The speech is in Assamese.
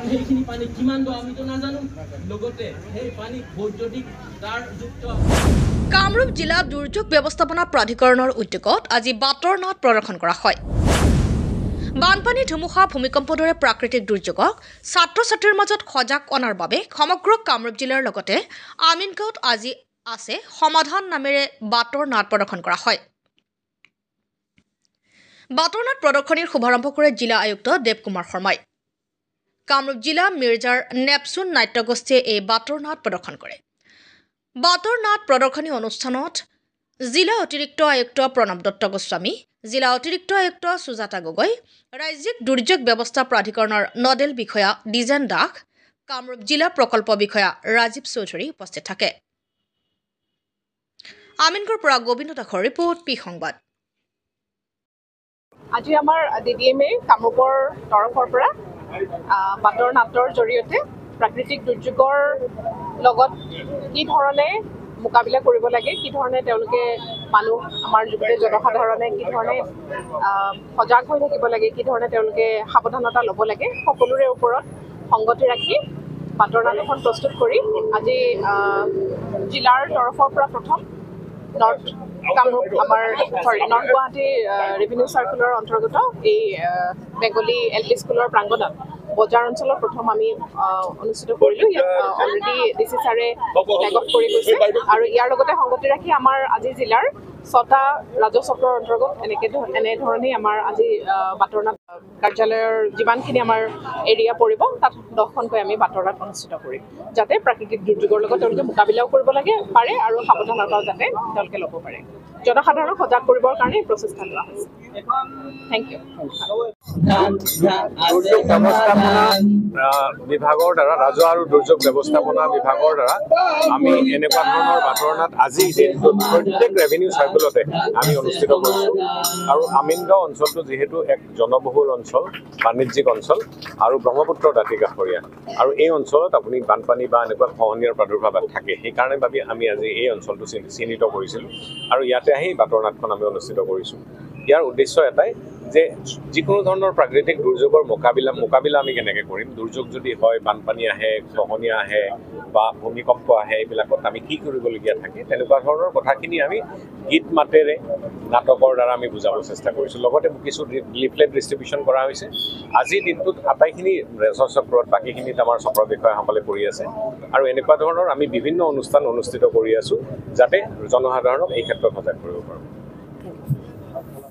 সেইখিনি পানী কিমান দ আমিতো নাজানো লগতে সেই পানী বৈদ্যুতিক তাৰ যুক্ত কামৰূপ জিলা দুৰ্যোগ ব্যৱস্থাপনা প্ৰাধিকৰণৰ উদ্যোগত আজি বাটৰ নাট প্ৰদৰ্শন কৰা হয়। বানপানী ধুমুহা ভূমিকম্পৰ দৰে প্ৰাকৃতিক দুৰ্যোগক ছাত্ৰ-ছাত্ৰীৰ মাজত সজাগ অনাৰ বাবে সমগ্ৰ কামৰূপ জিলাৰ লগতে আমিনগাঁৱত আজি আছে সমাধান নামেৰে বাটৰ নাট প্ৰদৰ্শন কৰা হয়। বাটৰ নাট প্ৰদৰ্শনীৰ শুভাৰম্ভ কৰে জিলা আয়ুক্ত দেৱকুমাৰ শৰ্মাই। কামৰূপ জিলা মিৰ্জাৰ নেপচুন নাট্যগোষ্ঠীয়ে এই বাটৰ নাট প্ৰদৰ্শন কৰে। বাটৰ নাট প্ৰদৰ্শনী অনুষ্ঠানত জিলা অতিৰিক্ত আয়ুক্ত প্ৰণৱ দত্ত গোস্বামী, জিলা অতিৰিক্ত আয়ুক্ত সুজাতা গগৈ, ৰাজ্যিক দুৰ্যোগ ব্যৱস্থা প্ৰাধিকৰণৰ নডেল বিষয়া ডিজেন দাস, কামৰূপ জিলা প্ৰকল্প বিষয়া ৰাজীৱ চৌধুৰী উপস্থিত থাকে। আমিনগড়ৰ পৰা গোবিন্দ দাসৰ ৰিপৰ্ট, পি সংবাদ। আজি আমাৰ DDMA কামৰূপৰ তৰফৰ পৰা বাটৰ নাটৰ জৰিয়তে প্ৰাকৃতিক দুৰ্যোগৰ লগত কি ধৰণে মোকাবিলা কৰিব লাগে, কি ধৰণে তেওঁলোকে মানুহ আমাৰ গোটেই জনসাধাৰণে কি ধৰণে সজাগ হৈ থাকিব লাগে, কি ধৰণে তেওঁলোকে সাৱধানতা ল'ব লাগে, সকলোৰে ওপৰত সংগতি ৰাখি বাটৰ নাট এখন প্ৰস্তুত কৰি আজি জিলাৰ তৰফৰ পৰা প্ৰথম north Kamrup north Guwahati revenue চাৰ্কুলৰ অন্তৰ্গত এই বেংগলী LP স্কুলৰ প্ৰাংগণত বজাৰ অঞ্চলৰ প্ৰথম আমি অনুষ্ঠিত কৰিলোঁ। ইয়াত অলৰেডি DC ছাৰে ফ্লেগ অফ কৰি গৈছে আৰু ইয়াৰ লগতে সংগতি ৰাখি আমাৰ আজি জিলাৰ 6টা ৰাজচক্ৰৰ অন্তৰ্গত এনেধৰণেই আমাৰ আজি বাটৰ নাট কাৰ্যালয়ৰ যিমানখিনি আমাৰ এৰিয়া পৰিব তাত 10খনকৈ আমি বাটৰ নাট অনুষ্ঠিত কৰিম, যাতে প্ৰাকৃতিক দুৰ্যোগৰ লগত তেওঁলোকে মোকাবিলাও কৰিব পাৰে আৰু সাৱধানতাও যাতে তেওঁলোকে ল'ব পাৰে। জনসাধাৰণক সজাগ কৰিবৰ কাৰণে এই প্ৰচেষ্টা লোৱা হৈছে। Thank you. দুৰ্যোগ ব্যৱস্থাপনা বিভাগৰ দ্বাৰা, ৰাজহ আৰু দুৰ্যোগ ব্যৱস্থাপনা বিভাগৰ দ্বাৰা আমি এনেকুৱা ধৰণৰ বাটৰ নাট আজি প্ৰত্যেক ৰেভিনিউ চাৰ্কুলতে আমি অনুষ্ঠিত কৰিছোঁ। আৰু আমিনগাঁও অঞ্চলটো যিহেতু এক জনবহুল অঞ্চল, বাণিজ্যিক অঞ্চল আৰু ব্ৰহ্মপুত্ৰ দাঁতি কাষৰীয়া, আৰু এই অঞ্চলত আপুনি বানপানী বা এনেকুৱা খহনীয়াৰ প্ৰাদুৰ্ভাৱ থাকে, সেইকাৰণে বাবে আমি আজি এই অঞ্চলটো চিহ্নিত কৰিছিলোঁ আৰু ইয়াতে আহি বাটৰ নাটখন আমি অনুষ্ঠিত কৰিছোঁ। ইয়াৰ উদ্দেশ্য এটাই যে যিকোনো ধৰণৰ প্ৰাকৃতিক দুৰ্যোগৰ মোকাবিলা আমি কেনেকৈ কৰিম, দুৰ্যোগ যদি হয়, বানপানী আহে, খহনীয়া আহে বা ভূমিকম্প আহে, এইবিলাকত আমি কি কৰিবলগীয়া থাকে, তেনেকুৱা ধৰণৰ কথাখিনি আমি গীত মাতেৰে নাটকৰ দ্বাৰা আমি বুজাব চেষ্টা কৰিছোঁ। লগতে কিছু লিফলেট ডিষ্ট্ৰিবিউশ্যন কৰা হৈছে। আজিৰ দিনটোত আটাইখিনি ৰেজহ চক্ৰত, বাকীখিনিত আমাৰ চক্ৰ বিষয়াসকলে কৰি আছে আৰু এনেকুৱা ধৰণৰ আমি বিভিন্ন অনুষ্ঠান অনুষ্ঠিত কৰি আছোঁ যাতে জনসাধাৰণক এই ক্ষেত্ৰত সজাগ কৰিব পাৰোঁ।